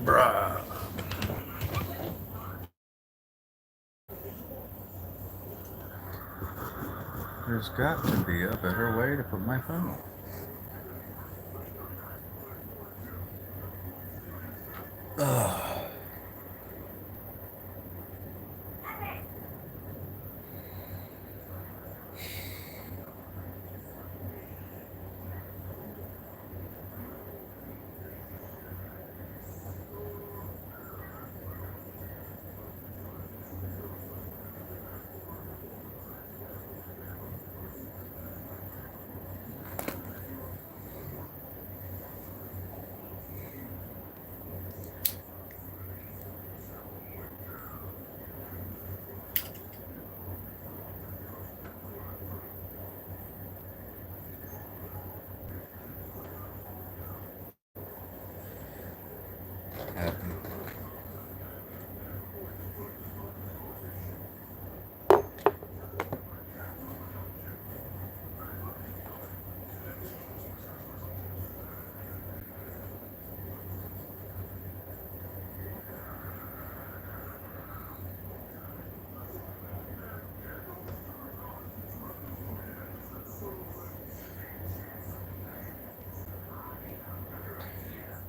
Bruh. There's got to be a better way to put my phone. Ugh. Happy.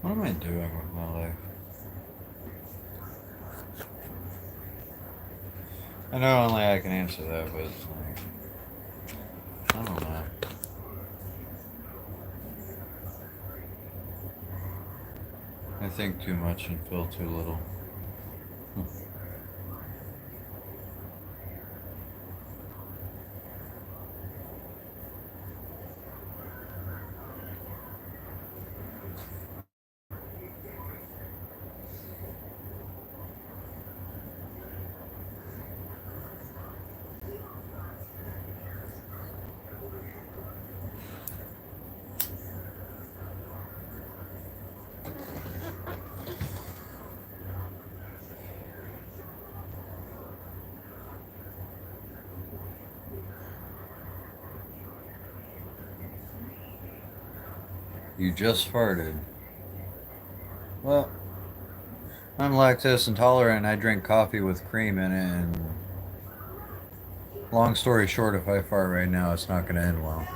What am I doing with my life? I know only I can answer that, but it's like, I don't know. I think too much and feel too little. You just farted. Well, I'm lactose intolerant. I drink coffee with cream in it, and long story short, if I fart right now, it's not going to end well.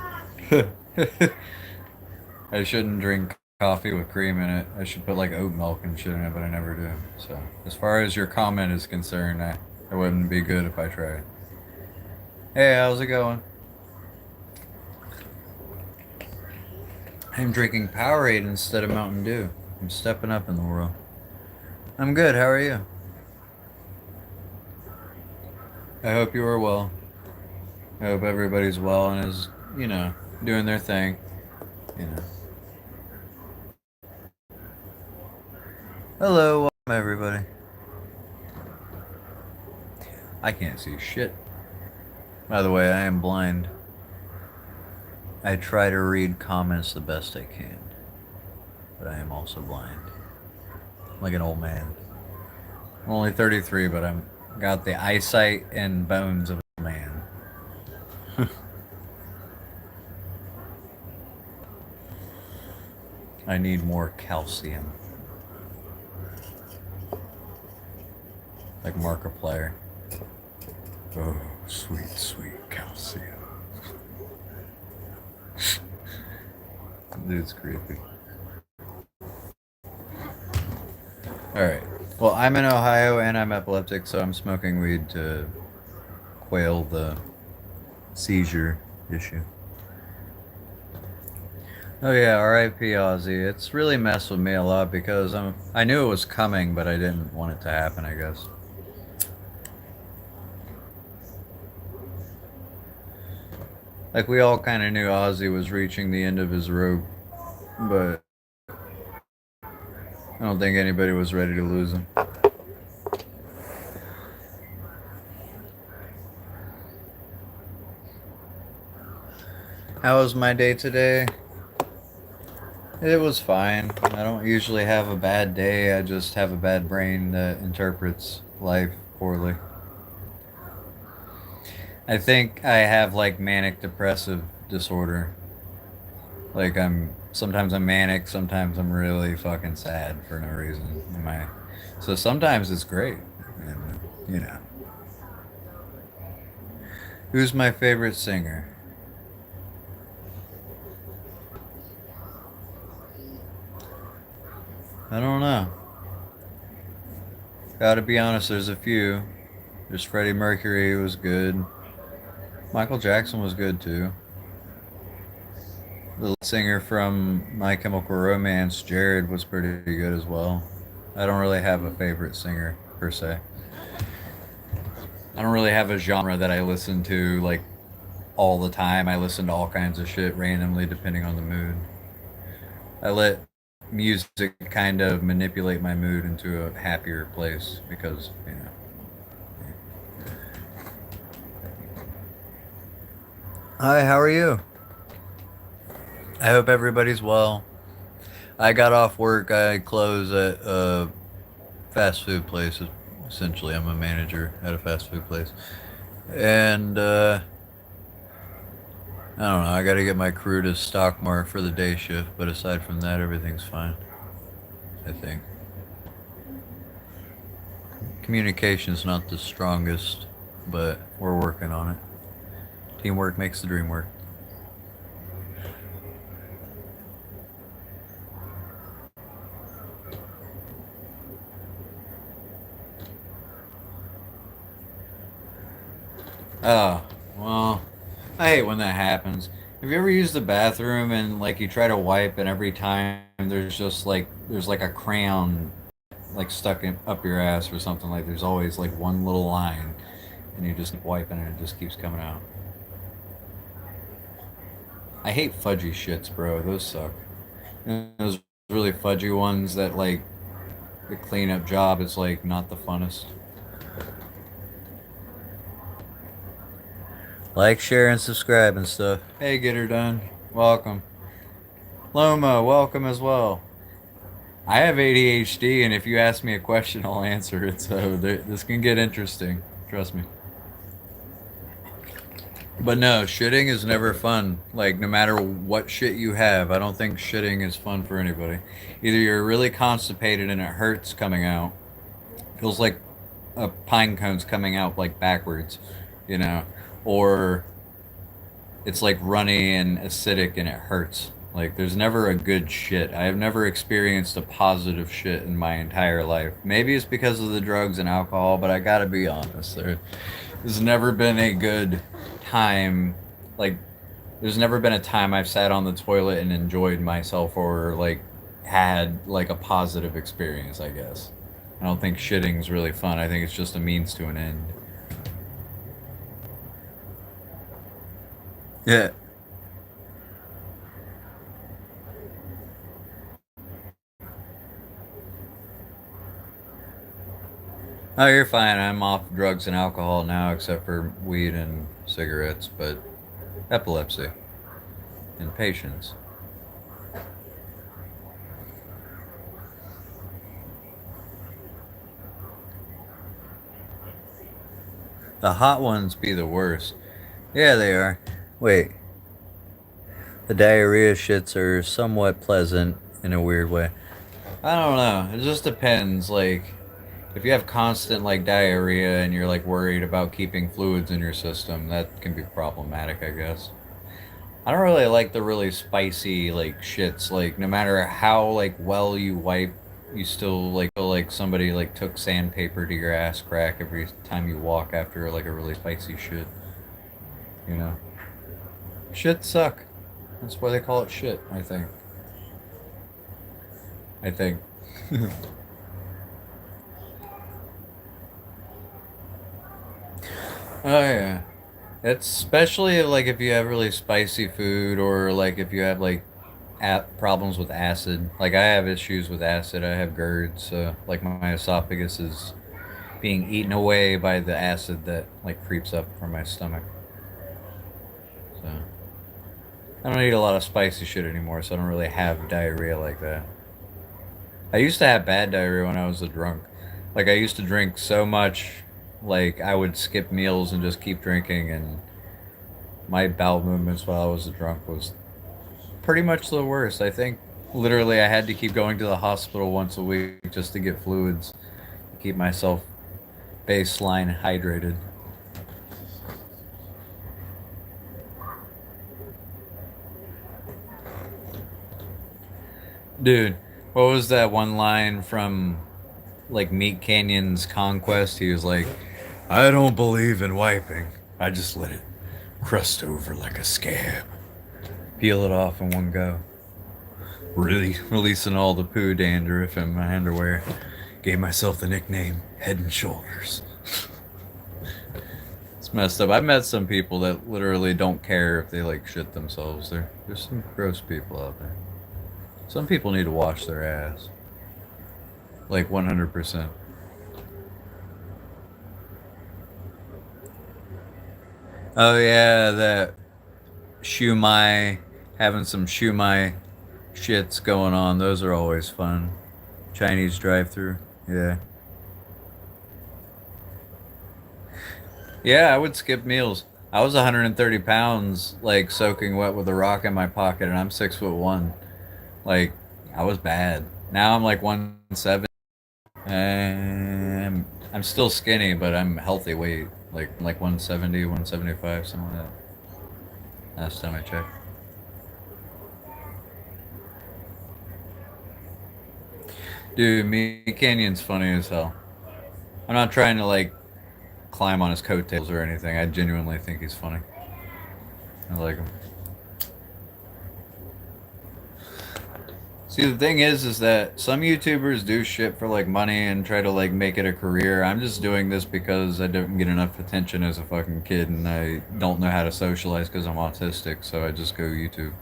I shouldn't drink coffee with cream in it. I should put like oat milk and shit in it, but I never do. So, as far as your comment is concerned, it wouldn't be good if I tried. Hey, how's it going? I'm drinking Powerade instead of Mountain Dew. I'm stepping up in the world. I'm good. How are you? I hope you are well. I hope everybody's well and is, doing their thing. Hello, welcome everybody. I can't see shit. By the way, I am blind. I try to read comments the best I can, but I am also blind. Like an old man. I'm only 33, but I'm got the eyesight and bones of a man. I need more calcium. Like Markiplier. Oh, sweet, sweet calcium. Dude's creepy. Alright. Well, I'm in Ohio and I'm epileptic, so I'm smoking weed to quail the seizure issue. Oh yeah, R.I.P. Ozzy. It's really messed with me a lot because I knew it was coming, but I didn't want it to happen, I guess. Like, we all kind of knew Ozzy was reaching the end of his rope, but I don't think anybody was ready to lose him. How was my day today? It was fine. I don't usually have a bad day, I just have a bad brain that interprets life poorly. I think I have like manic depressive disorder. Like sometimes I'm manic, sometimes I'm really fucking sad for no reason. So sometimes it's great. And, you know. Who's my favorite singer? I don't know. Gotta be honest, there's a few. There's Freddie Mercury was good. Michael Jackson was good too. The lead singer from My Chemical Romance, Jared, was pretty good as well. I don't really have a favorite singer per se. I don't really have a genre that I listen to like all the time. I listen to all kinds of shit randomly depending on the mood. I let music kind of manipulate my mood into a happier place because, you know. Hi, how are you? I hope everybody's well. I got off work. I close at a fast food place. Essentially, I'm a manager at a fast food place. And I don't know. I got to get my crew to stock mark for the day shift. But aside from that, everything's fine. I think. Communication's not the strongest, but we're working on it. Teamwork makes the dream work. Oh, well, I hate when that happens. Have you ever used the bathroom and like you try to wipe and every time there's like a crayon like up your ass or something, like there's always like one little line and you just keep wiping and it just keeps coming out. I hate fudgy shits, bro. Those suck. And those really fudgy ones that like the cleanup job is like not the funnest. Like, share, and subscribe and stuff. Hey, get her done. Welcome. Loma, welcome as well. I have ADHD, and if you ask me a question, I'll answer it. So this can get interesting. Trust me. But no, shitting is never fun. Like, no matter what shit you have, I don't think shitting is fun for anybody. Either you're really constipated and it hurts coming out, feels like a pine cone's coming out like backwards, you know, or it's like runny and acidic and it hurts. Like there's never a good shit. I have never experienced a positive shit in my entire life. Maybe it's because of the drugs and alcohol, but I gotta be honest. There's never been a good time. Like there's never been a time I've sat on the toilet and enjoyed myself or like had like a positive experience, I guess. I don't think shitting's really fun. I think it's just a means to an end. Yeah. Oh, you're fine. I'm off drugs and alcohol now, except for weed and cigarettes, but epilepsy and patience. The hot ones be the worst. Yeah, they are. Wait, the diarrhea shits are somewhat pleasant in a weird way. I don't know. It just depends. Like, if you have constant, like, diarrhea and you're, like, worried about keeping fluids in your system, that can be problematic, I guess. I don't really like the really spicy like shits. Like no matter how like well you wipe, you still like feel like somebody like took sandpaper to your ass crack every time you walk after like a really spicy shit. You know, shit suck. That's why they call it shit. I think. I think. Oh yeah. It's especially like if you have really spicy food or like if you have like problems with acid. Like I have issues with acid. I have GERD, so like my esophagus is being eaten away by the acid that like creeps up from my stomach. So I don't eat a lot of spicy shit anymore, so I don't really have diarrhea like that. I used to have bad diarrhea when I was a drunk. Like I used to drink so much Like I would skip meals and just keep drinking, and my bowel movements while I was drunk was pretty much the worst. I think literally I had to keep going to the hospital once a week just to get fluids, to keep myself baseline hydrated. Dude, what was that one line from like Meat Canyon's Conquest? He was like, I don't believe in wiping. I just let it crust over like a scab. Peel it off in one go. Really releasing all the poo dandruff in my underwear. Gave myself the nickname Head and Shoulders. It's messed up. I've met some people that literally don't care if they like shit themselves. There's some gross people out there. Some people need to wash their ass. Like 100%. Oh yeah, that shumai, having some shumai shits going on. Those are always fun. Chinese drive-through. Yeah. Yeah, I would skip meals. I was 130 pounds, like soaking wet with a rock in my pocket, and I'm 6'1". Like, I was bad. Now I'm like 170. I'm still skinny, but I'm healthy weight. Like 170, 175, something like that. Last time I checked. Dude, me Canyon's funny as hell. I'm not trying to like climb on his coattails or anything. I genuinely think he's funny. I like him. See, the thing is that some YouTubers do shit for like money and try to like make it a career. I'm just doing this because I didn't get enough attention as a fucking kid, and I don't know how to socialize because I'm autistic. So I just go YouTube.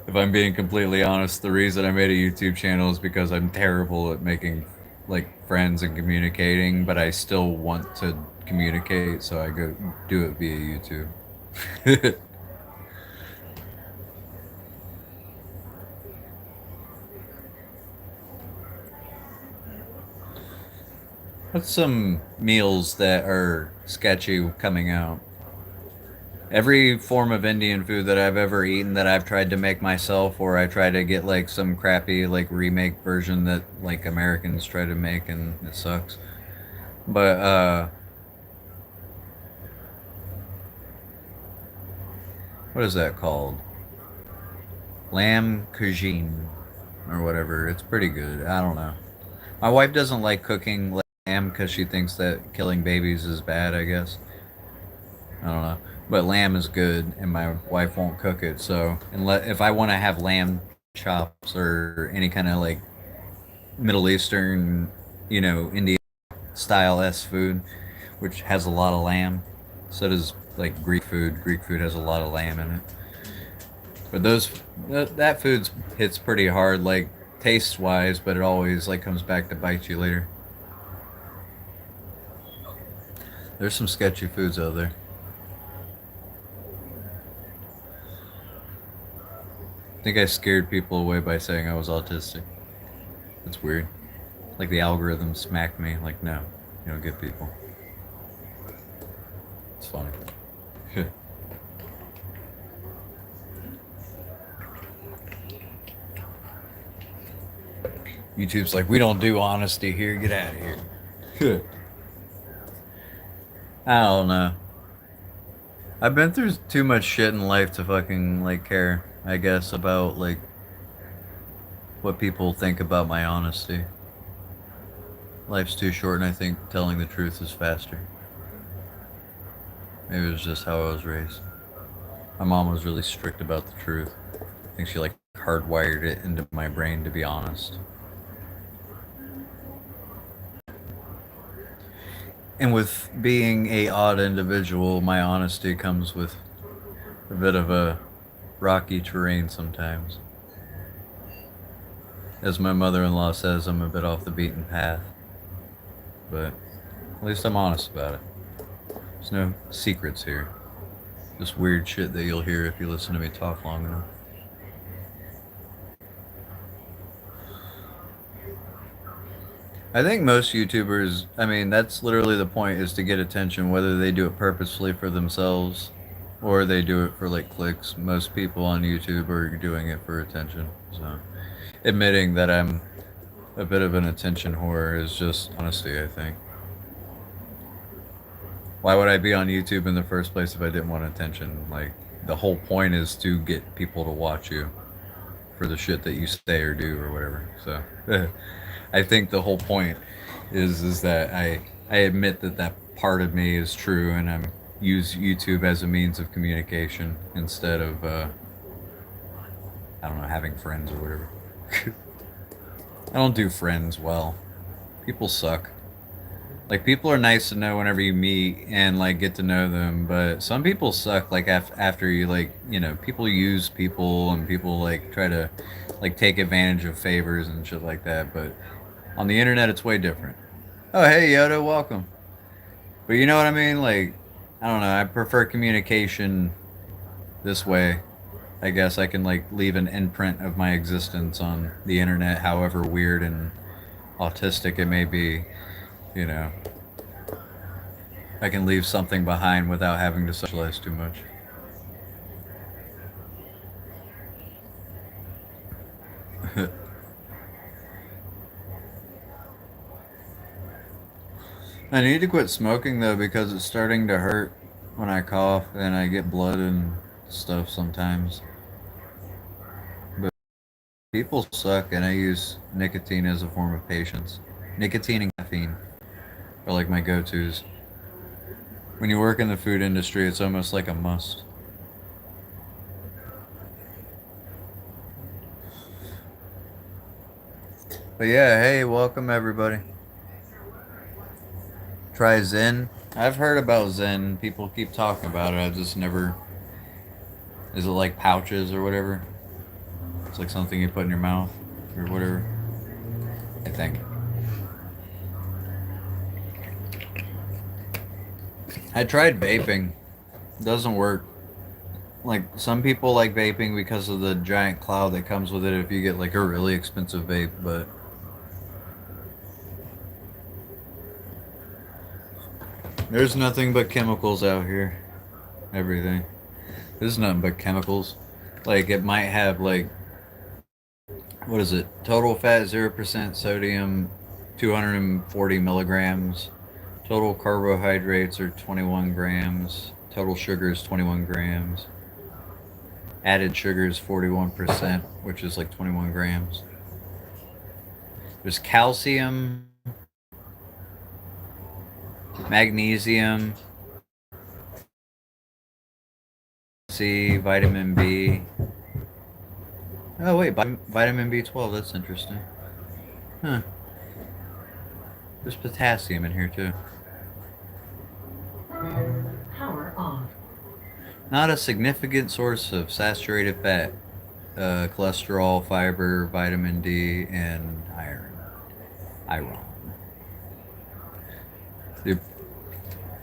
If I'm being completely honest, the reason I made a YouTube channel is because I'm terrible at making like friends and communicating, but I still want to communicate, so I go do it via YouTube. What's some meals that are sketchy coming out? Every form of Indian food that I've ever eaten that I've tried to make myself, or I try to get like some crappy like remake version that like Americans try to make and it sucks. But what is that called? Lamb cuisine or whatever. It's pretty good. I don't know. My wife doesn't like cooking lamb because she thinks that killing babies is bad, I guess. I don't know. But lamb is good, and my wife won't cook it. So, unless if I want to have lamb chops or any kind of like Middle Eastern, Indian style s food, which has a lot of lamb, so does like Greek food. Greek food has a lot of lamb in it. But that food hits pretty hard, like taste wise, but it always like comes back to bite you later. There's some sketchy foods out there. I think I scared people away by saying I was autistic. It's weird. Like the algorithm smacked me. Like, no, you don't get people. It's funny. YouTube's like, we don't do honesty here. Get out of here. I don't know. I've been through too much shit in life to fucking like care. I guess about like what people think about my honesty. Life's too short, and I think telling the truth is faster. Maybe it was just how I was raised. My mom was really strict about the truth. I think she like hardwired it into my brain to be honest. And with being a odd individual, my honesty comes with a bit of a rocky terrain sometimes. As my mother-in-law says, I'm a bit off the beaten path. But at least I'm honest about it. There's no secrets here. Just weird shit that you'll hear if you listen to me talk long enough. I think most YouTubers, I mean, that's literally the point, is to get attention, whether they do it purposefully for themselves or they do it for like clicks. Most people on YouTube are doing it for attention. So admitting that I'm a bit of an attention whore is just honesty, I think. Why would I be on YouTube in the first place if I didn't want attention? Like, the whole point is to get people to watch you for the shit that you say or do or whatever. So I think the whole point is that I admit that that part of me is true, and I'm use YouTube as a means of communication instead of I don't know, having friends or whatever. I don't do friends well. People suck. Like, people are nice to know whenever you meet and like get to know them, but some people suck. Like, after you, like, you know, people use people, and people like try to like take advantage of favors and shit like that. But on the internet, it's way different. Oh, hey Yoda, welcome. But you know what I mean? Like, I don't know. I prefer communication this way. I guess I can like leave an imprint of my existence on the internet, however weird and autistic it may be. You know, I can leave something behind without having to socialize too much. I need to quit smoking though, because it's starting to hurt when I cough and I get blood and stuff sometimes. But people suck, and I use nicotine as a form of patience. Nicotine and caffeine are like my go tos. When you work in the food industry, it's almost like a must. But yeah, hey, welcome everybody. Try Zen. I've heard about Zen. People keep talking about it. I've just never. Is it like pouches or whatever? It's like something you put in your mouth or whatever. I think. I tried vaping. It doesn't work. Like, some people like vaping because of the giant cloud that comes with it if you get like a really expensive vape, but there's nothing but chemicals out here. Everything. There's nothing but chemicals. Like, it might have like, what is it? Total fat 0% sodium, 240 milligrams. Total carbohydrates are 21 grams. Total sugar is 21 grams. Added sugar is 41%, which is like 21 grams. There's calcium, magnesium, C, vitamin B. Oh wait, vitamin B12. That's interesting. Huh. There's potassium in here too. Power off. Not a significant source of saturated fat, cholesterol, fiber, vitamin D, and iron. Iron. Dude,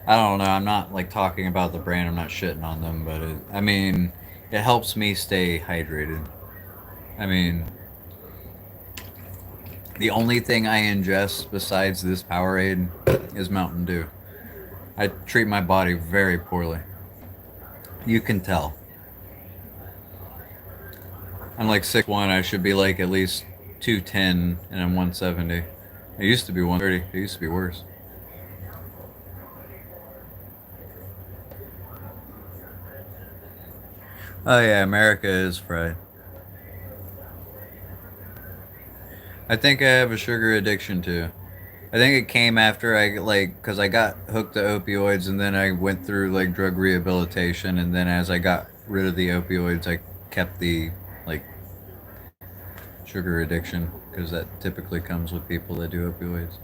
I don't know. I'm not like talking about the brand. I'm not shitting on them, but I mean, it helps me stay hydrated. I mean, the only thing I ingest besides this Powerade is Mountain Dew. I treat my body very poorly. You can tell. I'm like 6'1". I should be like at least 210, and I'm 170. I used to be 130. It used to be worse. Oh yeah, America is fried. I think I have a sugar addiction too. I think it came after I like, because I got hooked to opioids, and then I went through like drug rehabilitation, and then as I got rid of the opioids, I kept the like sugar addiction, because that typically comes with people that do opioids.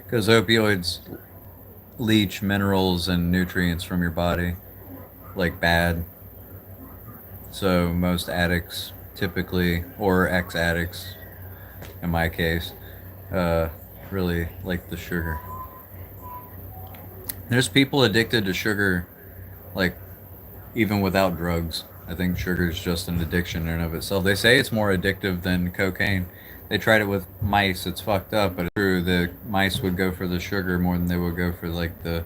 Because opioids leach minerals and nutrients from your body like bad. So most addicts typically, or ex addicts in my case, uh, really like the sugar. There's people addicted to sugar, like, even without drugs. I think sugar is just an addiction in and of itself. They say it's more addictive than cocaine. They tried it with mice. It's fucked up, but it's true. The mice would go for the sugar more than they would go for like the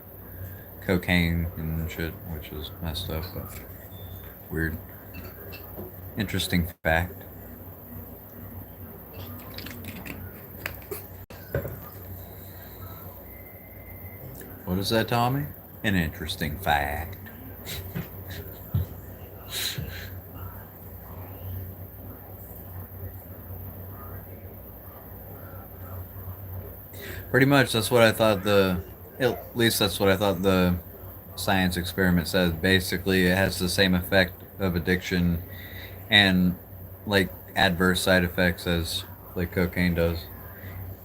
cocaine and shit, which is messed up, but weird. Interesting fact. What is that, Tommy? An interesting fact. Pretty much, that's what I thought at least that's what I thought the science experiment said. Basically, it has the same effect of addiction and like adverse side effects as like cocaine does.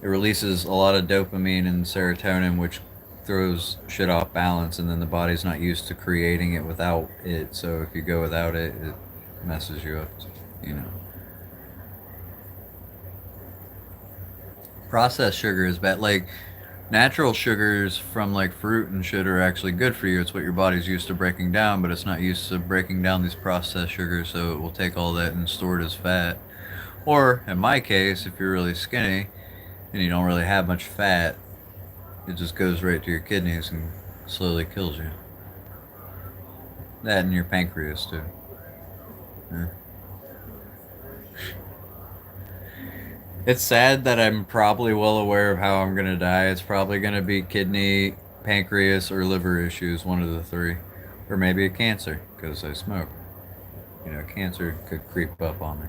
It releases a lot of dopamine and serotonin, which throws shit off balance, and then the body's not used to creating it without it. So if you go without it, it messes you up. You know, processed sugar is bad. Like natural sugars from like fruit and shit are actually good for you. It's what your body's used to breaking down, but it's not used to breaking down these processed sugars, so it will take all that and store it as fat. Or in my case, if you're really skinny and you don't really have much fat, it just goes right to your kidneys and slowly kills you. That and your pancreas too. Yeah. It's sad that I'm probably well aware of how I'm gonna die. It's probably gonna be kidney, pancreas, or liver issues, one of the three. Or maybe a cancer, because I smoke. You know, cancer could creep up on me.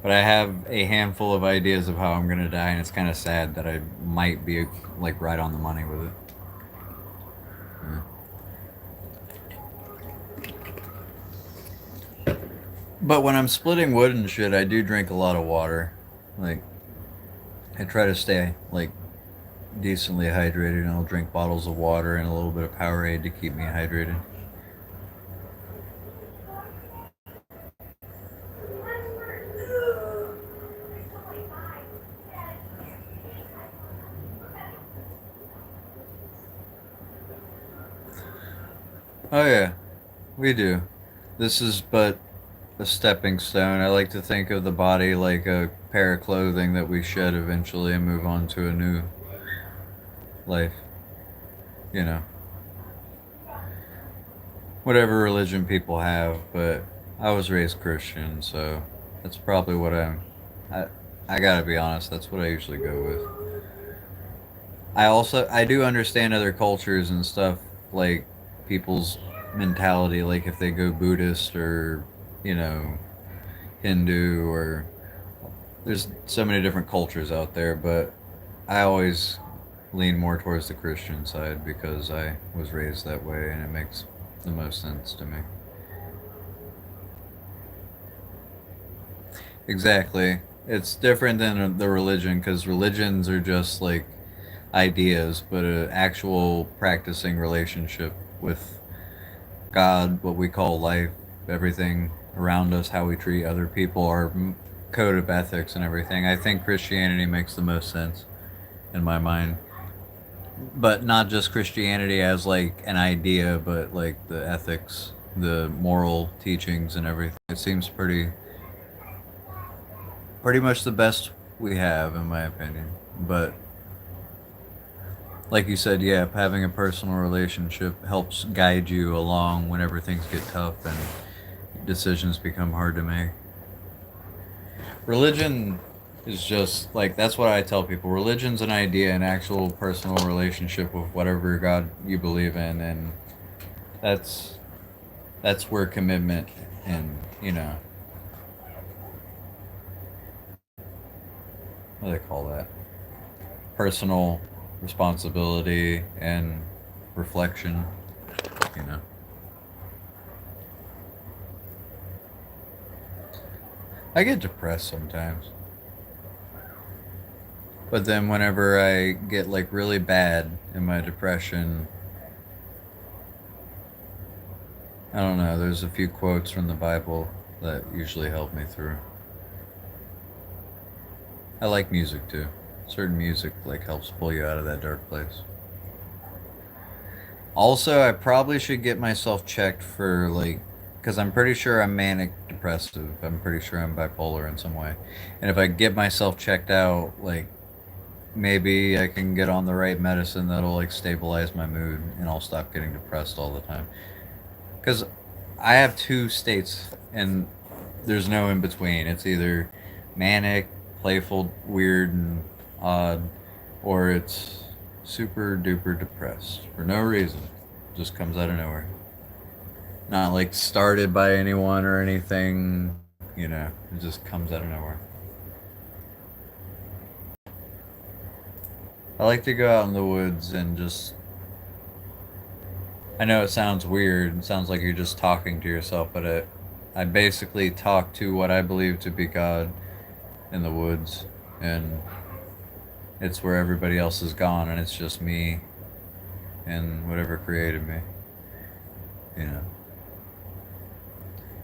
But I have a handful of ideas of how I'm gonna die, and it's kind of sad that I might be like right on the money with it. Yeah. But when I'm splitting wood and shit, I do drink a lot of water. Like, I try to stay like decently hydrated, and I'll drink bottles of water and a little bit of Powerade to keep me hydrated. Oh yeah, we do. This is but a stepping stone. I like to think of the body like a pair of clothing that we shed eventually and move on to a new life. You know, whatever religion people have, but I was raised Christian, so that's probably what I, I gotta be honest, that's what I usually go with. I do understand other cultures and stuff, like people's mentality, like if they go Buddhist or, you know, Hindu or there's so many different cultures out there, but I always lean more towards the Christian side because I was raised that way and it makes the most sense to me. Exactly. It's different than the religion because religions are just like ideas, but an actual practicing relationship with God, what we call life, everything around us, how we treat other people, our code of ethics and everything. I think Christianity makes the most sense in my mind. But not just Christianity as like an idea, but like the ethics, the moral teachings and everything. It seems pretty much the best we have in my opinion. But like you said, yeah, having a personal relationship helps guide you along whenever things get tough and decisions become hard to make. Religion is just like that's what I tell people. Religion's an idea, an actual personal relationship with whatever God you believe in, and that's that's where commitment and what do they call that? Personal responsibility and reflection, you know. I get depressed sometimes. But then whenever I get like really bad in my depression, I don't know, there's a few quotes from the Bible that usually help me through. I like music too. Certain music like helps pull you out of that dark place. Also, I probably should get myself checked for like cuz I'm pretty sure I'm manic depressive. I'm pretty sure I'm bipolar in some way. And if I get myself checked out, like maybe I can get on the right medicine that'll like stabilize my mood and I'll stop getting depressed all the time. Cuz I have two states and there's no in between. It's either manic, playful, weird and odd, or it's super duper depressed for no reason. Just comes out of nowhere. Not like started by anyone or anything, you know, it just comes out of nowhere. I like to go out in the woods and just. I know it sounds weird, it sounds like you're just talking to yourself, but I basically talk to what I believe to be God in the woods, and it's where everybody else is gone, and it's just me and whatever created me, you know.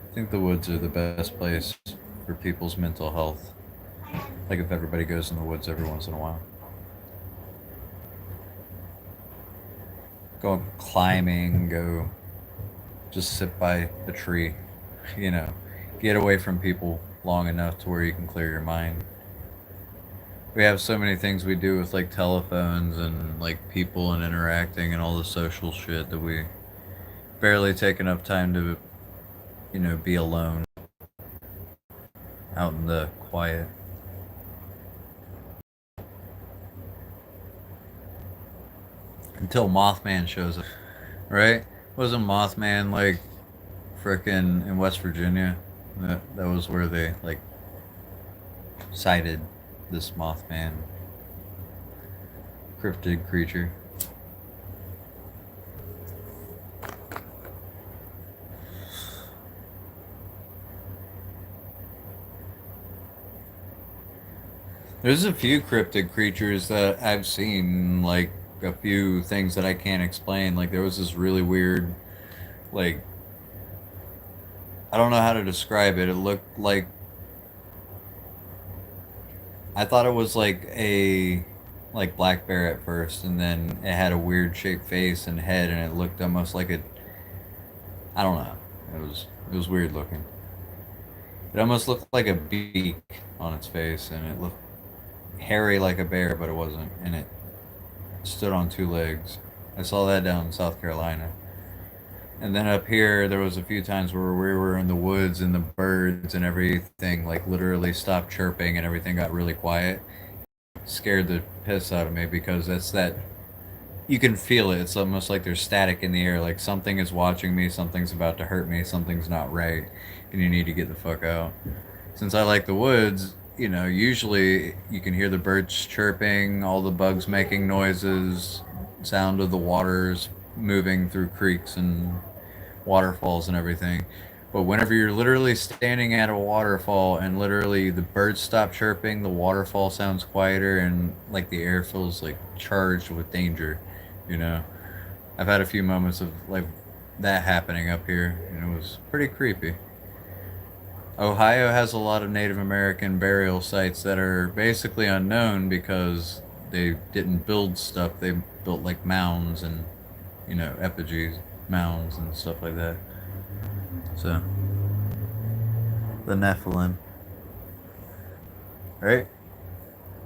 I think the woods are the best place for people's mental health. Like if everybody goes in the woods every once in a while. Go climbing, go just sit by a tree, you know. Get away from people long enough to where you can clear your mind. We have so many things we do with like telephones and like people and interacting and all the social shit that we barely take enough time to, you know, be alone out in the quiet. Until Mothman shows up, right? Wasn't Mothman like frickin' in West Virginia? That was where they like sighted this Mothman cryptid creature. There's a few cryptid creatures that I've seen, like a few things that I can't explain. Like there was this really weird, like I don't know how to describe it. It looked like I thought it was like black bear at first, and then it had a weird shaped face and head, and it looked almost like a I don't know. It was weird looking. It almost looked like a beak on its face, and it looked hairy like a bear, but it wasn't, and it stood on two legs. I saw that down in South Carolina. And then up here, there was a few times where we were in the woods and the birds and everything like literally stopped chirping and everything got really quiet. Scared the piss out of me because that's that you can feel it. It's almost like there's static in the air. Like something is watching me, something's about to hurt me, something's not right, and you need to get the fuck out. Since I like the woods, you know, usually you can hear the birds chirping, all the bugs making noises, sound of the waters moving through creeks and waterfalls and everything. But whenever you're literally standing at a waterfall and literally the birds stop chirping, the waterfall sounds quieter and like the air feels like charged with danger, you know. I've had a few moments of like that happening up here and it was pretty creepy. Ohio has a lot of Native American burial sites that are basically unknown because they didn't build stuff. They built like mounds and, you know, effigies, mounds and stuff like that. So, the Nephilim, right?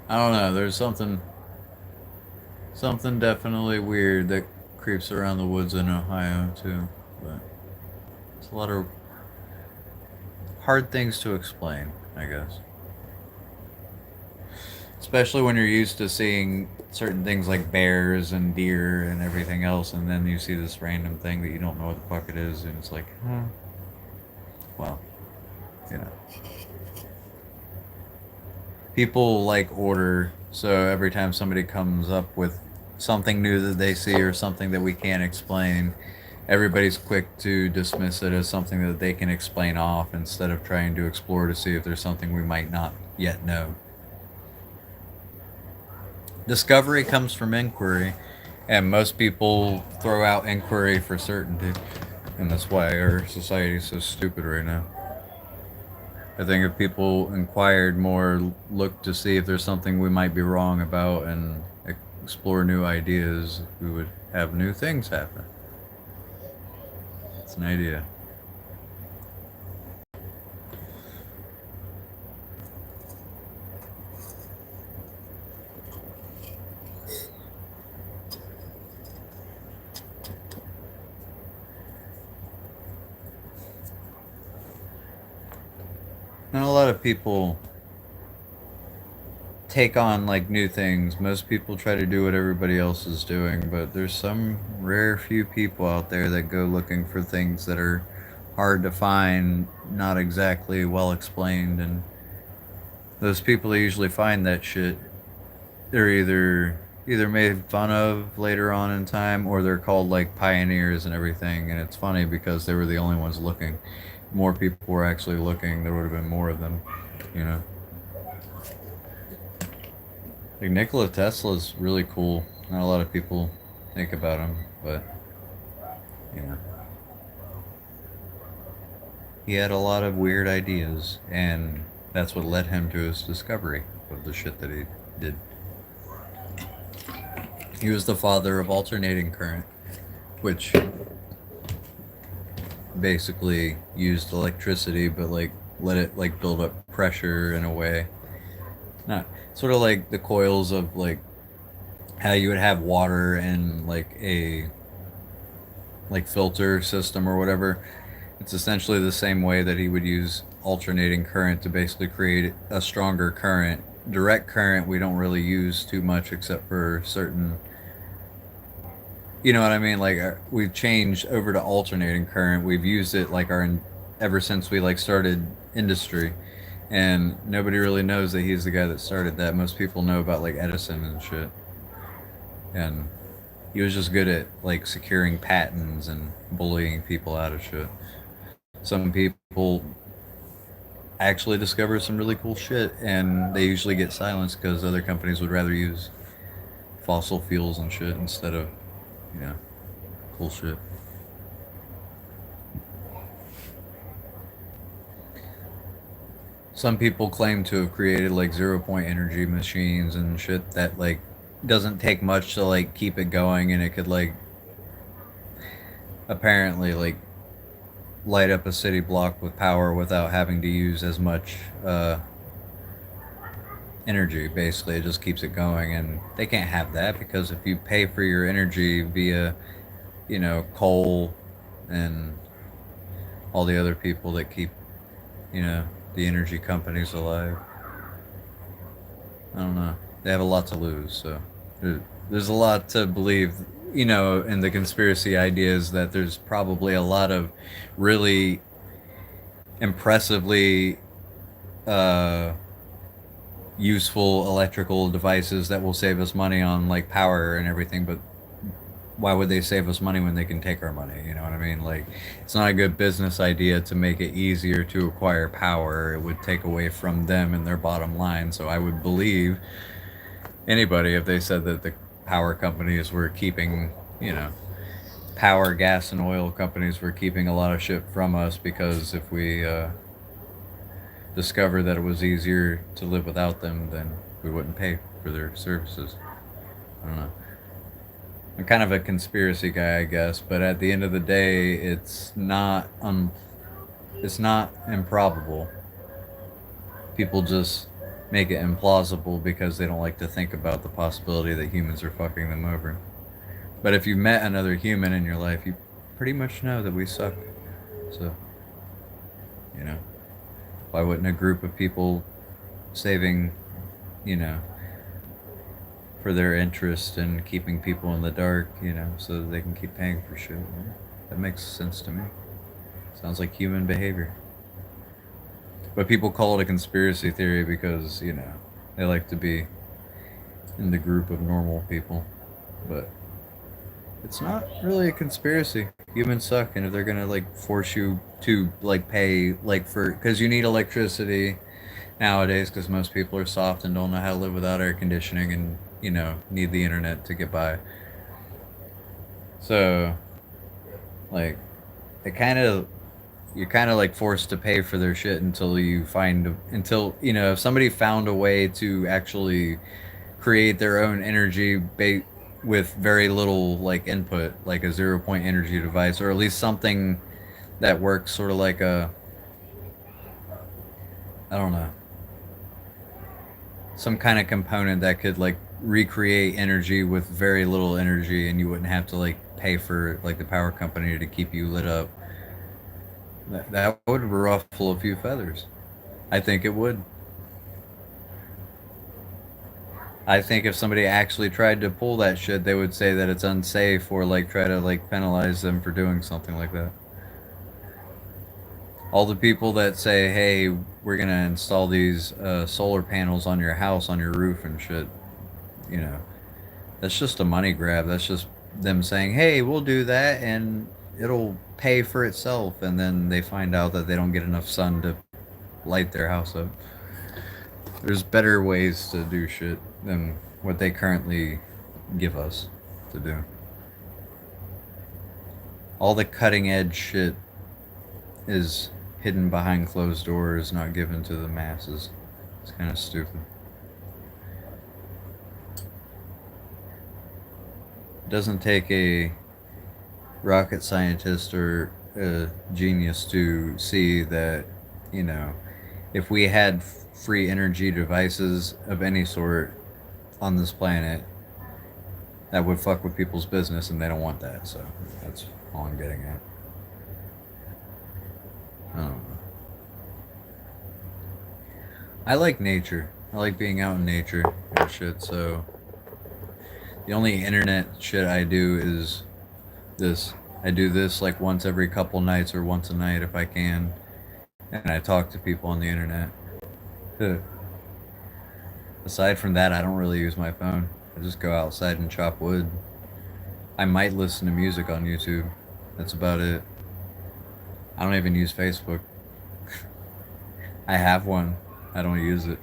I don't know. There's something definitely weird that creeps around the woods in Ohio too. But it's a lot of hard things to explain, I guess. Especially when you're used to seeing certain things like bears and deer and everything else, and then you see this random thing that you don't know what the fuck it is, and it's like, well, you know. People like order, so every time somebody comes up with something new that they see or something that we can't explain, everybody's quick to dismiss it as something that they can explain off instead of trying to explore to see if there's something we might not yet know. Discovery comes from inquiry, and most people throw out inquiry for certainty, and that's why our society is so stupid right now. I think if people inquired more, looked to see if there's something we might be wrong about, and explore new ideas, we would have new things happen. It's an idea. lot of people take on like new things. Most people try to do what everybody else is doing, but there's some rare few people out there that go looking for things that are hard to find, not exactly well explained, and those people that usually find that shit, they're either made fun of later on in time, or they're called like pioneers and everything. And it's funny because they were the only ones looking. More people were actually looking, there would have been more of them, you know. Like Nikola Tesla's really cool. Not a lot of people think about him, but you know, he had a lot of weird ideas, and that's what led him to his discovery of the shit that he did. He was the father of alternating current, which basically used electricity, but like let it like build up pressure in a way. Not sort of like the coils of like how you would have water in like a like filter system or whatever. It's essentially the same way that he would use alternating current to basically create a stronger current. Direct current we don't really use too much except for certain, you know what I mean? Like we've changed over to alternating current. We've used it like ever since we like started industry, and nobody really knows that he's the guy that started that. Most people know about like Edison and shit, and he was just good at like securing patents and bullying people out of shit. Some people actually discover some really cool shit, and they usually get silenced because other companies would rather use fossil fuels and shit instead of, you know, cool shit. Some people claim to have created like 0 point energy machines and shit that like doesn't take much to like keep it going, and it could like apparently like light up a city block with power without having to use as much energy. Basically, it just keeps it going, and they can't have that because if you pay for your energy via, you know, coal and all the other people that keep, you know, the energy companies alive, I don't know. They have a lot to lose, so there's a lot to believe, you know, in the conspiracy ideas that there's probably a lot of really impressively uh, useful electrical devices that will save us money on like power and everything, but why would they save us money when they can take our money? You know what I mean? Like, it's not a good business idea to make it easier to acquire power. It would take away from them and their bottom line. So I would believe anybody if they said that the power companies were keeping, you know, power, gas, and oil companies were keeping a lot of shit from us because if we discovered that it was easier to live without them, then we wouldn't pay for their services. I don't know. I'm kind of a conspiracy guy, I guess, but at the end of the day, it's not improbable. People just make it implausible because they don't like to think about the possibility that humans are fucking them over. But if you met another human in your life, you pretty much know that we suck. So, you know, why wouldn't a group of people saving, you know, for their interest in keeping people in the dark, you know, so that they can keep paying for shit? That makes sense to me. Sounds like human behavior. But people call it a conspiracy theory because, you know, they like to be in the group of normal people. But it's not really a conspiracy. Humans suck, and if they're gonna like force you to like pay like for because you need electricity nowadays because most people are soft and don't know how to live without air conditioning and, you know, need the internet to get by. So like it kind of you're kind of like forced to pay for their shit until until, you know, if somebody found a way to actually create their own energy with very little like input, like a 0 point energy device, or at least something that works sort of like a, I don't know, some kind of component that could like recreate energy with very little energy, and you wouldn't have to like pay for like the power company to keep you lit up. That would ruffle a few feathers. I think it would. I think if somebody actually tried to pull that shit, they would say that it's unsafe or like try to like penalize them for doing something like that. All the people that say, "Hey, we're gonna install these solar panels on your house, on your roof and shit," you know, that's just a money grab. That's just them saying, "Hey, we'll do that and it'll pay for itself," and then they find out that they don't get enough sun to light their house up. There's better ways to do shit than what they currently give us to do. All the cutting edge shit is hidden behind closed doors, not given to the masses. It's kind of stupid. It doesn't take a rocket scientist or a genius to see that, you know, if we had free energy devices of any sort on this planet, that would fuck with people's business, and they don't want that. So that's all I'm getting at. I don't know. I like nature. I like being out in nature and shit. So the only internet shit I do is this. I do this like once every couple nights or once a night if I can, and I talk to people on the internet. Aside from that, I don't really use my phone. I just go outside and chop wood. I might listen to music on YouTube. That's about it. I don't even use Facebook. I have one. I don't use it.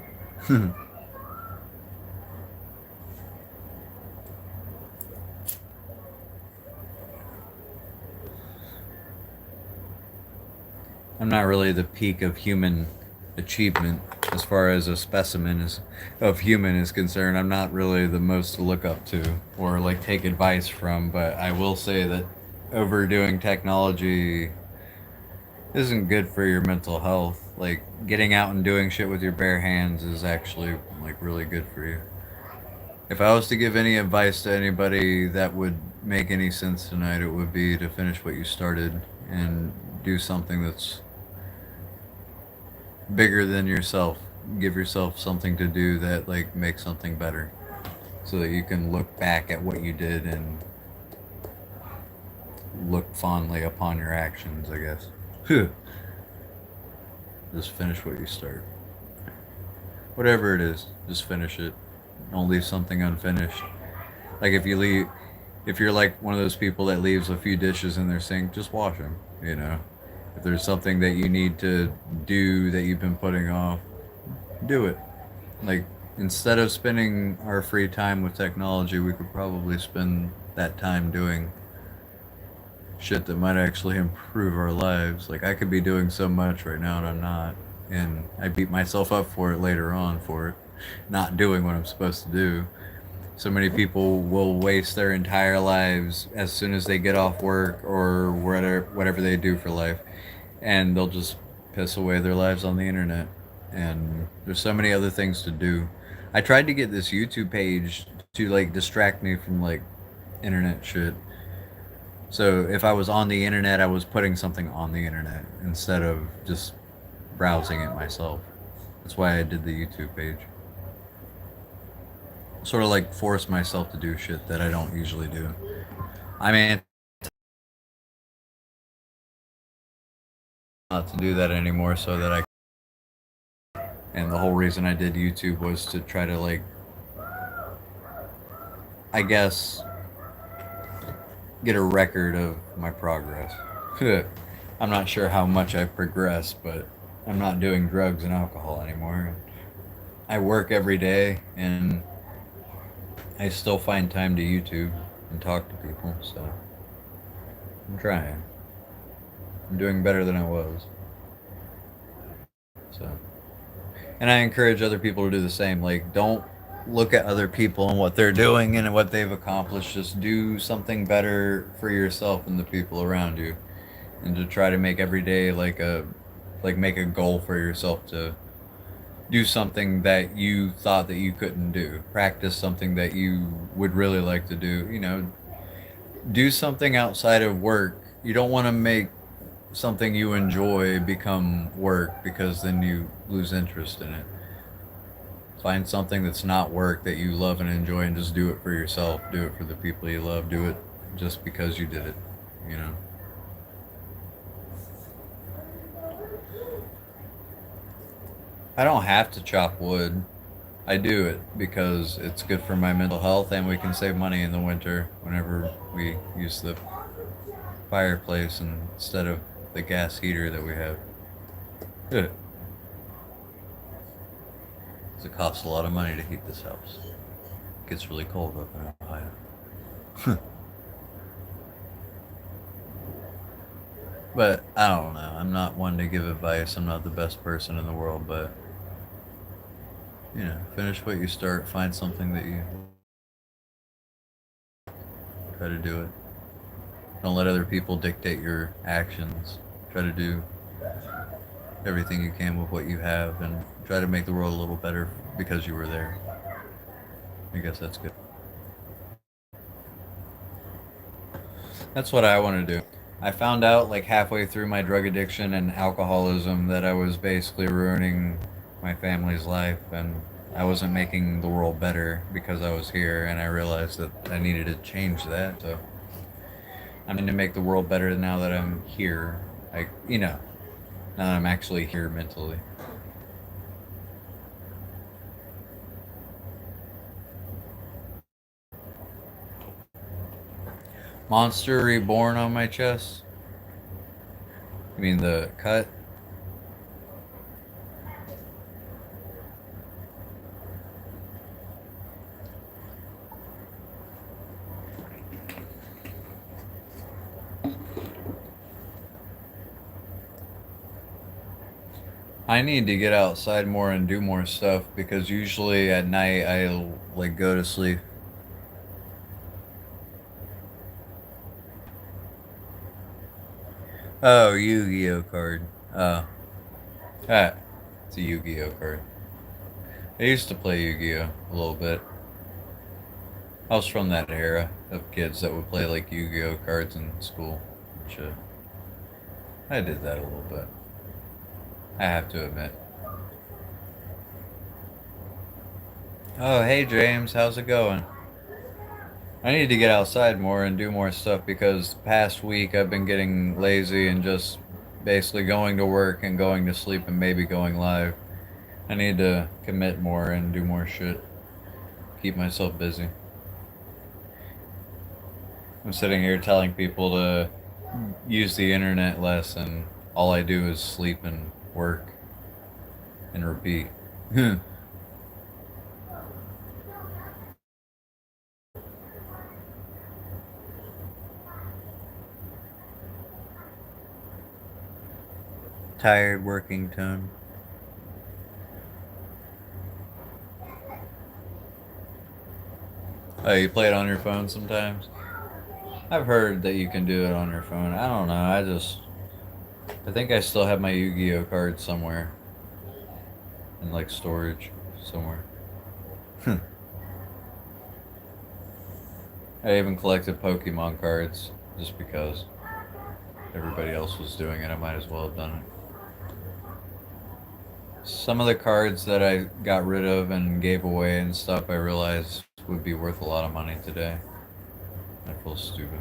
I'm not really the peak of human achievement as far as a specimen is, of human is concerned. I'm not really the most to look up to or like take advice from, but I will say that overdoing technology isn't good for your mental health. Like getting out and doing shit with your bare hands is actually like really good for you. If I was to give any advice to anybody that would make any sense tonight, it would be to finish what you started and do something that's bigger than yourself. Give yourself something to do that like makes something better, so that you can look back at what you did and look fondly upon your actions. I guess. Just finish what you start. Whatever it is, just finish it. Don't leave something unfinished. Like if you're like one of those people that leaves a few dishes in their sink, just wash them. You know, if there's something that you need to do that you've been putting off, do it. Like instead of spending our free time with technology, we could probably spend that time doing shit that might actually improve our lives. Like I could be doing so much right now and I'm not, and I beat myself up for it later on for it, not doing what I'm supposed to do. So many people will waste their entire lives as soon as they get off work or whatever they do for life, and they'll just piss away their lives on the internet. And there's so many other things to do. I tried to get this YouTube page to like distract me from like internet shit. So if I was on the internet, I was putting something on the internet instead of just browsing it myself. That's why I did the YouTube page. Sort of like force myself to do shit that I don't usually do. I mean, not to do that anymore so that I. And the whole reason I did YouTube was to try to like, I guess, get a record of my progress. I'm not sure how much I've progressed, but I'm not doing drugs and alcohol anymore. I work every day and I still find time to YouTube and talk to people, so I'm trying. I'm doing better than I was. So, and I encourage other people to do the same. Like, don't look at other people and what they're doing and what they've accomplished. Just do something better for yourself and the people around you, and to try to make every day like make a goal for yourself to do something that you thought that you couldn't do. Practice something that you would really like to do. You know, do something outside of work. You don't want to make something you enjoy become work, because then you lose interest in it. Find something that's not work that you love and enjoy, and just do it for yourself. Do it for the people you love. Do it just because you did it, you know? I don't have to chop wood. I do it because it's good for my mental health, and we can save money in the winter whenever we use the fireplace instead of the gas heater that we have. Good. Because it costs a lot of money to heat this house. It gets really cold up in Ohio. But I don't know. I'm not one to give advice. I'm not the best person in the world, but finish what you start. Find something that you try to do it. Don't let other people dictate your actions. Try to do everything you can with what you have, and try to make the world a little better because you were there. I guess that's good. That's what I want to do. I found out like halfway through my drug addiction and alcoholism that I was basically ruining my family's life, and I wasn't making the world better because I was here, and I realized that I needed to change that. So I'm going to make the world better now that I'm here. Now that I'm actually here mentally. Monster Reborn on my chest? You mean the cut? I need to get outside more and do more stuff, because usually at night I'll like go to sleep. Oh, Yu-Gi-Oh card. Ah, it's a Yu-Gi-Oh card. I used to play Yu-Gi-Oh a little bit. I was from that era of kids that would play like Yu-Gi-Oh cards in school and shit. I did that a little bit. I have to admit. Oh, hey James, how's it going? I need to get outside more and do more stuff, because past week I've been getting lazy and just basically going to work and going to sleep and maybe going live. I need to commit more and do more shit. Keep myself busy. I'm sitting here telling people to use the internet less, and all I do is sleep and work and repeat. Tired working tone. Oh, you play it on your phone sometimes? I've heard that you can do it on your phone. I don't know. I think I still have my Yu-Gi-Oh cards somewhere in like storage somewhere. I even collected Pokemon cards just because everybody else was doing it. I might as well have done it. Some of the cards that I got rid of and gave away and stuff, I realized would be worth a lot of money today. I feel stupid.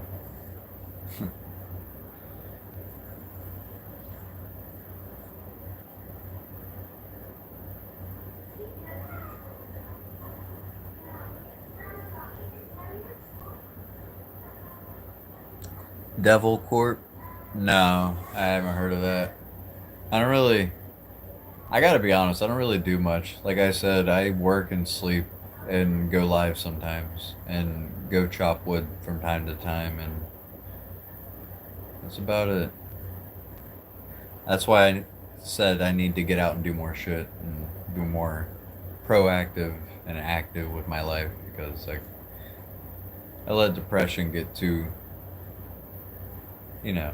Devil Corp? No, I haven't heard of that. I don't really. I gotta be honest, I don't really do much. Like I said, I work and sleep and go live sometimes and go chop wood from time to time, and that's about it. That's why I said I need to get out and do more shit and be more proactive and active with my life, because like I let depression get too, you know,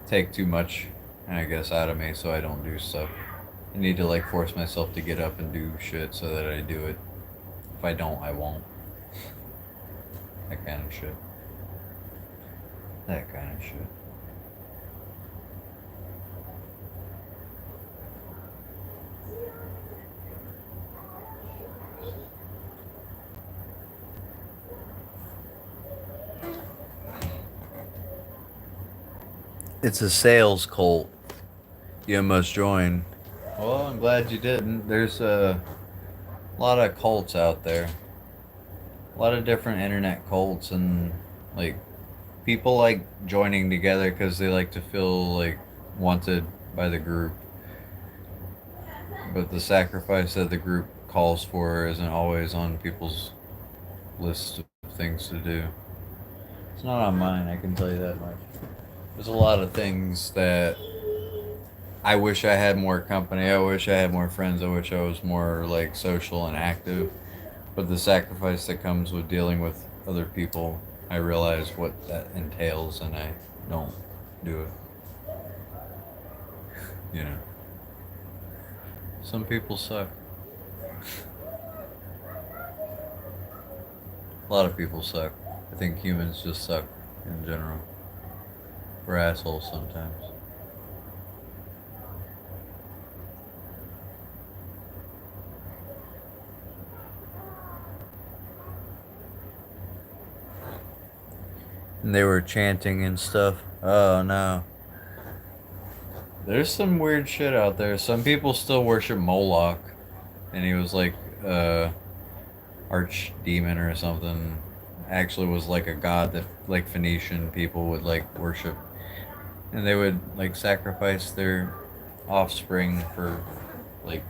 take too much, I guess, out of me, so I don't do stuff. I need to like force myself to get up and do shit so that I do it. If I don't, I won't. That kind of shit. That kind of shit. It's a sales cult. You must join. Well, I'm glad you didn't. There's a lot of cults out there. A lot of different internet cults, and like people like joining together because they like to feel like wanted by the group. But the sacrifice that the group calls for isn't always on people's list of things to do. It's not on mine, I can tell you that much. There's a lot of things that I wish I had more company. I wish I had more friends. I wish I was more like social and active. But the sacrifice that comes with dealing with other people, I realize what that entails, and I don't do it. You know, some people suck. A lot of people suck. I think humans just suck in general. We're assholes sometimes. And they were chanting and stuff. Oh no. There's some weird shit out there. Some people still worship Moloch, and he was like archdemon or something. Actually, was like a god that like Phoenician people would like worship, and they would like sacrifice their offspring for like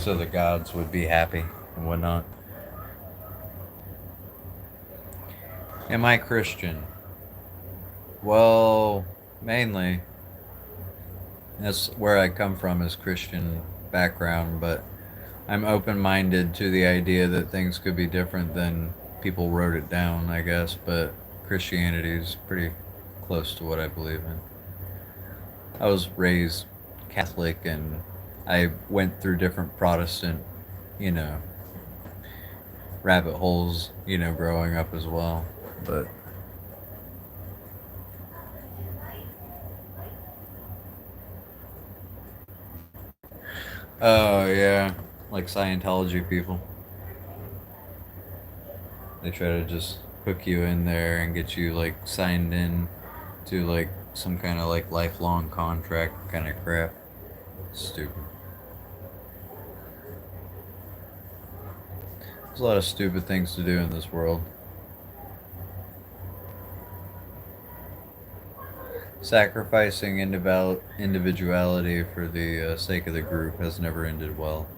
so the gods would be happy and whatnot. Am I Christian? Well, mainly. That's where I come from is Christian background, but I'm open minded to the idea that things could be different than people wrote it down, I guess, but Christianity is pretty close to what I believe in. I was raised Catholic and I went through different Protestant, you know, rabbit holes, growing up as well. But oh yeah, like Scientology people. They try to just hook you in there and get you like signed in to like some kind of like lifelong contract kind of crap. Stupid. There's a lot of stupid things to do in this world. Sacrificing individuality for the sake of the group has never ended well.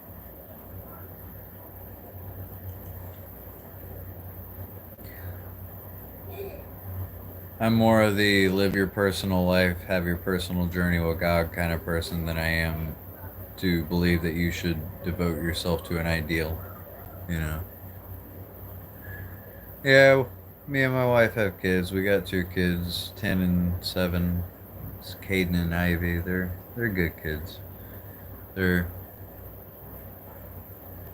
I'm more of the live your personal life, have your personal journey with God kind of person than I am to believe that you should devote yourself to an ideal, you know. Yeah, me and my wife have kids. We got two kids, 10 and 7. It's Caden and Ivy. They're good kids. They're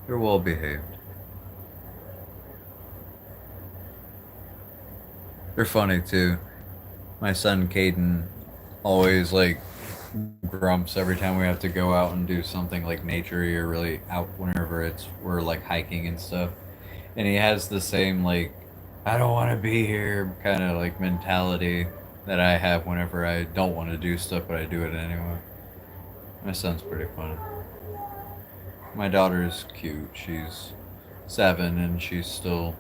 they're well behaved. They're funny too. My son Caden always like grumps every time we have to go out and do something like naturey or really out whenever we're like hiking and stuff. And he has the same like I don't want to be here kind of like mentality that I have whenever I don't want to do stuff but I do it anyway. My son's pretty funny. My daughter's cute. She's 7 and she's still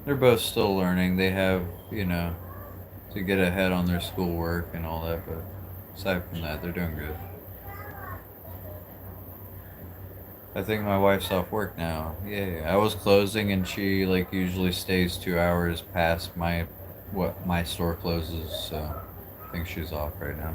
they're both still learning. They have, to get ahead on their schoolwork and all that, but aside from that, they're doing good. I think my wife's off work now. Yeah, I was closing and she like usually stays 2 hours past my store closes, so I think she's off right now.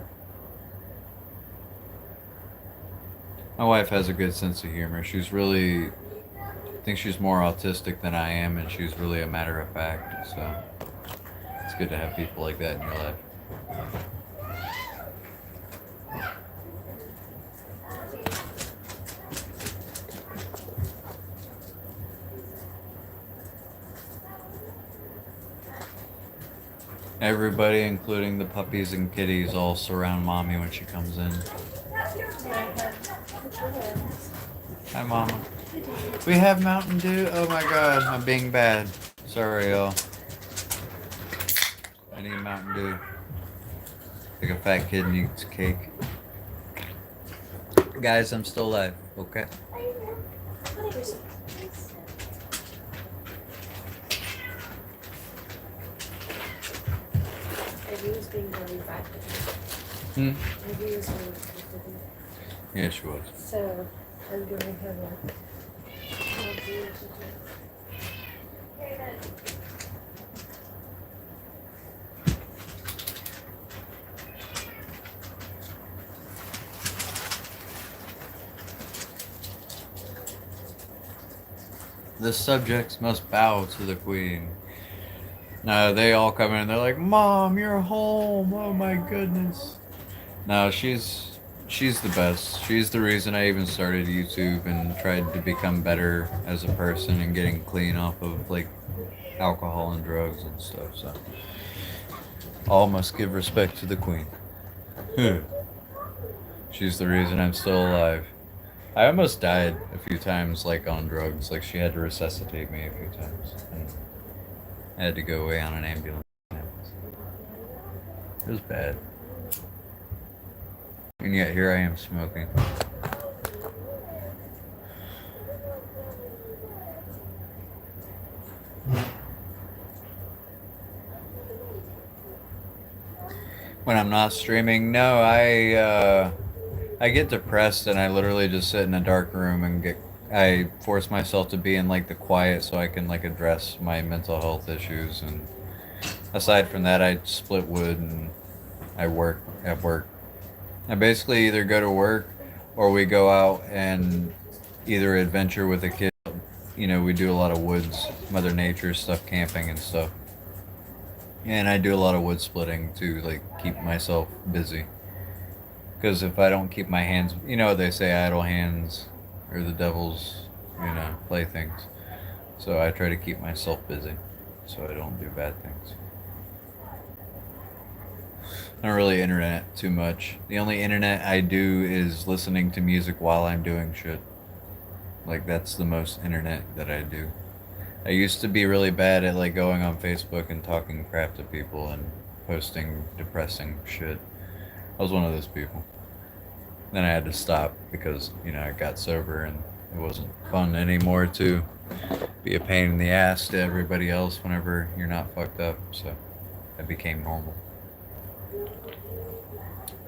My wife has a good sense of humor. I think she's more autistic than I am, and she's really a matter of fact. So it's good to have people like that in your life. Everybody, including the puppies and kitties, all surround mommy when she comes in. Hi, mama. We have Mountain Dew? Oh my god, I'm being bad. Sorry, y'all. I need Mountain Dew. Like a fat kid needs cake. Guys, I'm still alive, okay? Ivy was being really bad with me. Ivy was really bad with me. Yeah, she was. So I'm giving her like. The subjects must bow to the queen. No, they all come in. They're like, "Mom, you're home! Oh my goodness!" No, she's the best. She's the reason I even started YouTube and tried to become better as a person and getting clean off of like alcohol and drugs and stuff. So all must give respect to the queen. She's the reason I'm still alive. I almost died a few times, like on drugs. Like she had to resuscitate me a few times. And I had to go away on an ambulance. It was bad. And yet here I am smoking. When I'm not streaming, no, I get depressed and I literally just sit in a dark room and I force myself to be in like the quiet so I can like address my mental health issues. And aside from that, I split wood and I work at work. I basically either go to work or we go out and either adventure with a kid. You know, we do a lot of woods, Mother Nature stuff, camping and stuff. And I do a lot of wood splitting to like keep myself busy. Because if I don't keep my hands, you know what they say, idle hands are the devil's, playthings. So I try to keep myself busy so I don't do bad things. I don't really internet too much. The only internet I do is listening to music while I'm doing shit. Like that's the most internet that I do. I used to be really bad at like going on Facebook and talking crap to people and posting depressing shit. I was one of those people. Then I had to stop because, I got sober and it wasn't fun anymore to be a pain in the ass to everybody else whenever you're not fucked up. So I became normal.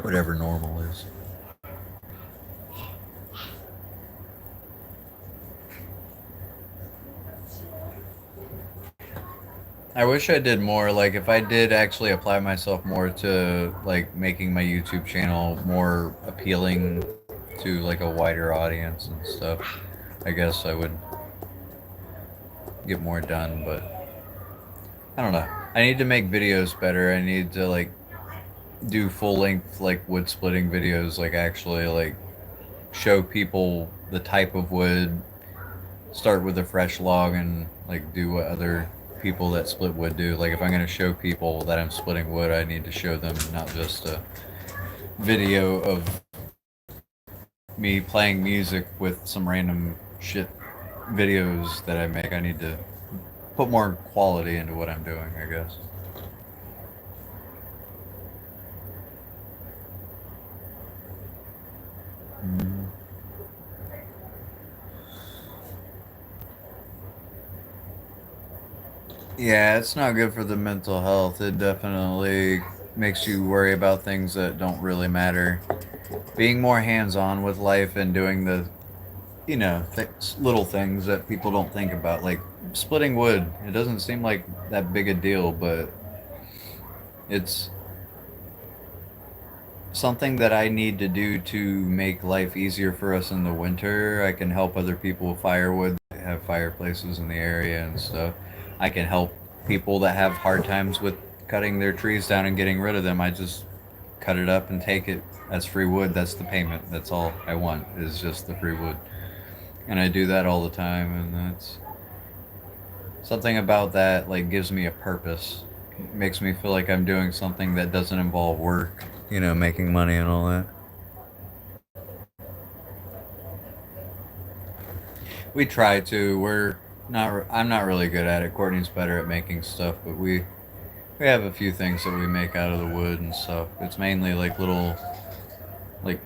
Whatever normal is. I wish I did more. Like, if I did actually apply myself more to, like, making my YouTube channel more appealing to, like, a wider audience and stuff, I guess I would get more done, but I don't know. I need to make videos better. I need to, like, do full length, like, wood splitting videos, like, actually, like, show people the type of wood, start with a fresh log and, like, do what other people that split wood do. Like if I'm going to show people that I'm splitting wood, I need to show them not just a video of me playing music with some random shit videos that I make. I need to put more quality into what I'm doing, I guess. Mm. Yeah, it's not good for the mental health. It definitely makes you worry about things that don't really matter. Being more hands-on with life and doing the, little things that people don't think about, like splitting wood. It doesn't seem like that big a deal, but it's something that I need to do to make life easier for us in the winter. I can help other people with firewood that have fireplaces in the area and stuff. I can help people that have hard times with cutting their trees down and getting rid of them. I just cut it up and take it as free wood. That's the payment. That's all I want is just the free wood. And I do that all the time, and that's something about that like gives me a purpose. It makes me feel like I'm doing something that doesn't involve work, making money and all that. We try to. I'm not really good at it. Courtney's better at making stuff, but we We have a few things that we make out of the wood and stuff. It's mainly like little, like,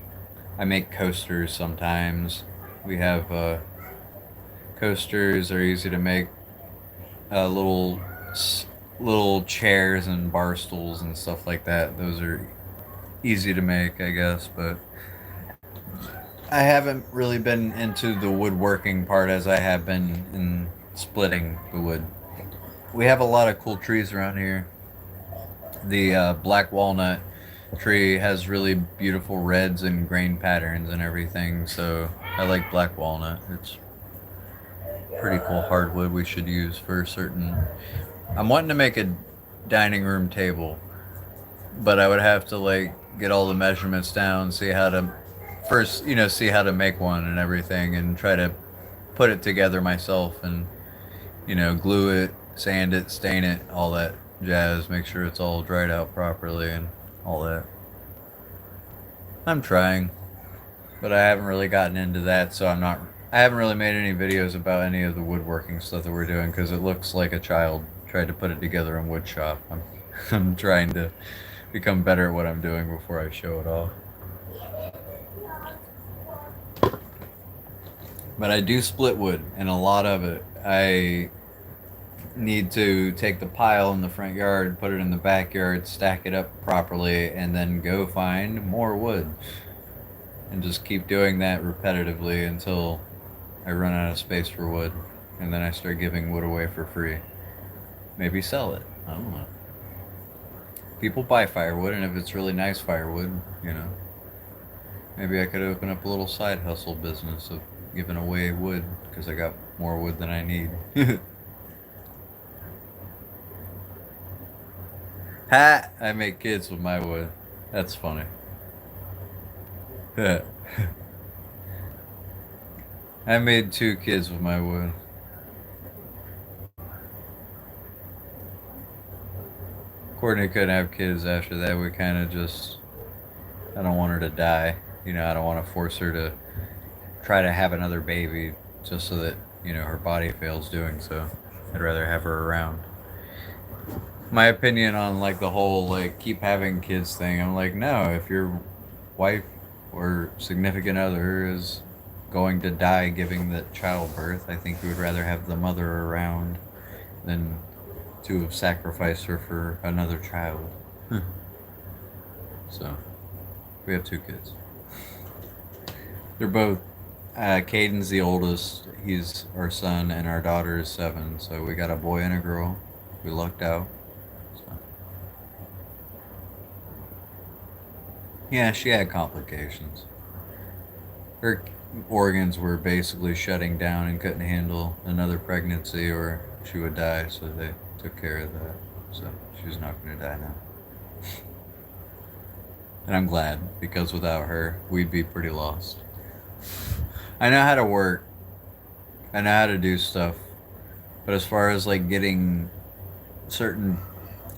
I make coasters sometimes. We have coasters are easy to make. Little little chairs and bar stools and stuff like that. Those are easy to make, I guess, but I haven't really been into the woodworking part as I have been in splitting the wood. We have a lot of cool trees around here. The black walnut tree has really beautiful reds and grain patterns and everything, so I like black walnut. It's pretty cool hardwood we should use for certain. I'm wanting to make a dining room table, but I would have to like get all the measurements down, see how to first, see how to make one and everything, and try to put it together myself and glue it, sand it, stain it, all that jazz, make sure it's all dried out properly and all that. I'm trying, but I haven't really gotten into that, so I haven't really made any videos about any of the woodworking stuff that we're doing because it looks like a child tried to put it together in wood shop. I'm trying to become better at what I'm doing before I show it off. But I do split wood, and a lot of it. I need to take the pile in the front yard, put it in the backyard, stack it up properly, and then go find more wood. And just keep doing that repetitively until I run out of space for wood. And then I start giving wood away for free. Maybe sell it. I don't know. People buy firewood, and if it's really nice firewood, maybe I could open up a little side hustle business of giving away wood because I got more wood than I need. Ha! I make kids with my wood. That's funny. I made 2 kids with my wood. Courtney couldn't have kids after that. We kind of just, I don't want her to die. I don't want to force her to try to have another baby just so that, her body fails doing so. I'd rather have her around. My opinion on like the whole like keep having kids thing, I'm like, no, if your wife or significant other is going to die giving that childbirth, I think you would rather have the mother around than to have sacrificed her for another child. So, we have 2 kids. They're both, Caden's the oldest, he's our son, and our daughter is 7, so we got a boy and a girl. We lucked out. So. Yeah, she had complications. Her organs were basically shutting down and couldn't handle another pregnancy or she would die, so they took care of that. So she's not going to die now. And I'm glad, because without her, we'd be pretty lost. I know how to work. I know how to do stuff. But as far as like getting certain,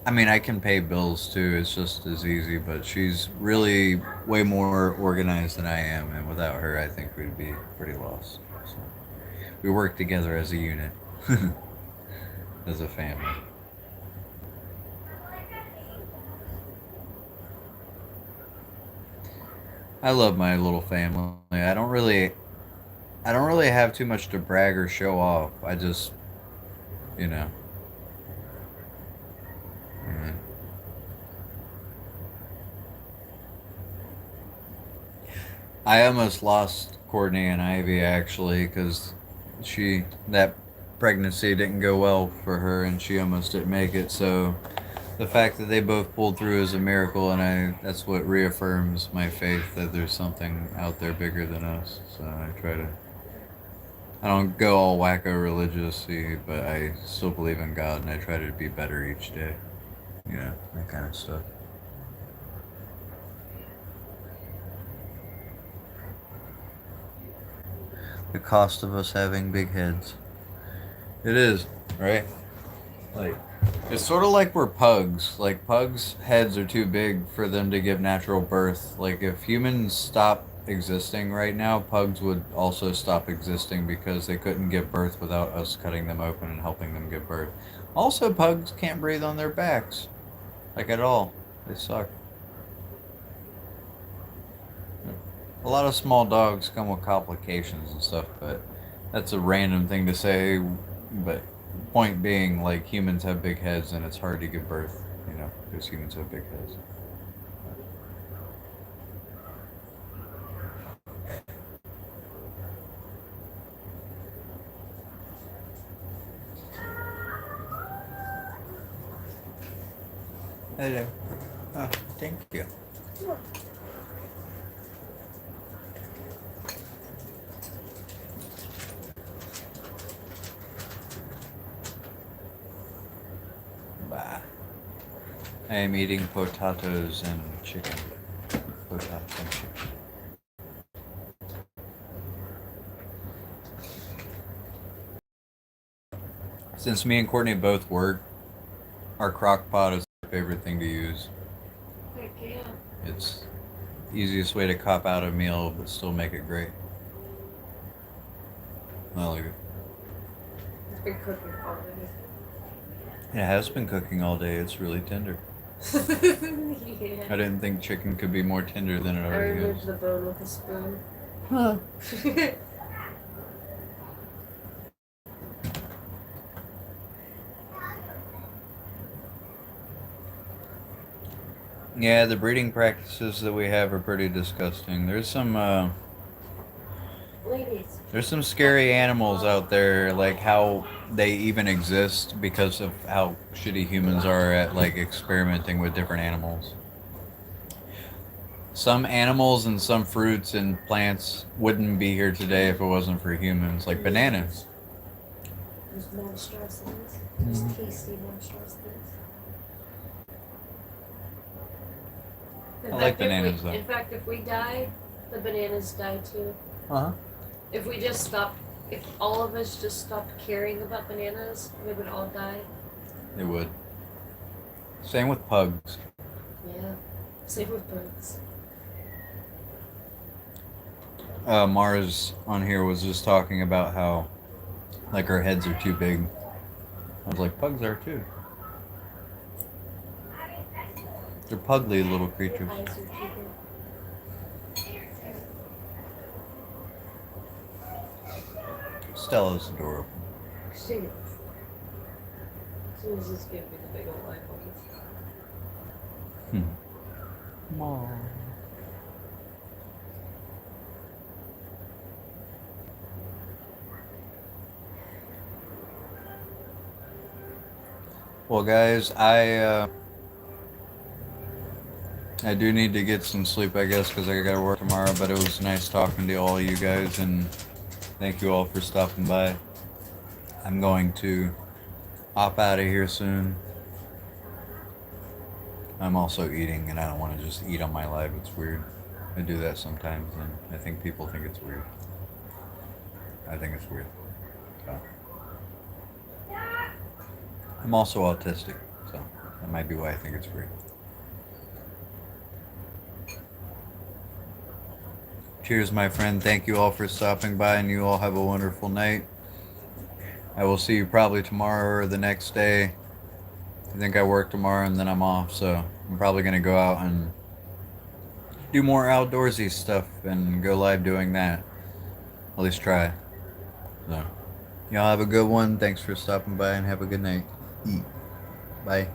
I can pay bills too. It's just as easy, but she's really way more organized than I am. And without her, I think we'd be pretty lost. So we work together as a unit, as a family. I love my little family. I don't really have too much to brag or show off. I just, you know. Mhm. I almost lost Courtney and Ivy actually because that pregnancy didn't go well for her and she almost didn't make it. So the fact that they both pulled through is a miracle, and that's what reaffirms my faith that there's something out there bigger than us. So I don't go all wacko religious, but I still believe in God and I try to be better each day. That kind of stuff. The cost of us having big heads. It is, right? Like, it's sort of like we're pugs. Like, pugs' heads are too big for them to give natural birth. Like, if humans stop existing right now, pugs would also stop existing because they couldn't give birth without us cutting them open and helping them give birth. Also, pugs can't breathe on their backs. Like at all. They suck. A lot of small dogs come with complications and stuff, but that's a random thing to say. But point being, like, humans have big heads and it's hard to give birth, because humans have big heads. Hello. Oh, thank you. Bye. I am eating potatoes and chicken. Potatoes and chicken. Since me and Courtney both work, our crock pot is our favorite thing to use. Heck yeah. It's the easiest way to cop out a meal but still make it great. I like it. It's been cooking all day. It has been cooking all day. It's really tender. Yeah. I didn't think chicken could be more tender than it I already removed is. the bone with a spoon. Huh. Yeah, the breeding practices that we have are pretty disgusting. There's some Ladies. there's some scary animals out there, like how they even exist because of how shitty humans are at like experimenting with different animals. Some animals and some fruits and plants wouldn't be here today if it wasn't for humans, like bananas. There's monstrosities. There's tasty monstrosities. I like bananas, though. In fact, if we die, the bananas die too. Uh-huh. If all of us just stopped caring about bananas, we would all die. They would. Same with pugs. Yeah. Same with bugs. Mars on here was just talking about how, like, our heads are too big. I was like, pugs are too. They're pugly little creatures. Eyes are too big. Stella's adorable. She is. She was just giving me the big old eyeballs. Mom. Well, guys, I do need to get some sleep, I guess, because I gotta work tomorrow. But it was nice talking to all you guys, and thank you all for stopping by. I'm going to hop out of here soon. I'm also eating, and I don't want to just eat on my live. It's weird. I do that sometimes, and I think people think it's weird. I think it's weird. So. I'm also autistic, so that might be why I think it's weird. Cheers, my friend. Thank you all for stopping by, and you all have a wonderful night. I will see you probably tomorrow or the next day. I think I work tomorrow and then I'm off, so I'm probably going to go out and do more outdoorsy stuff and go live doing that. At least try. So, y'all have a good one. Thanks for stopping by and have a good night. Bye.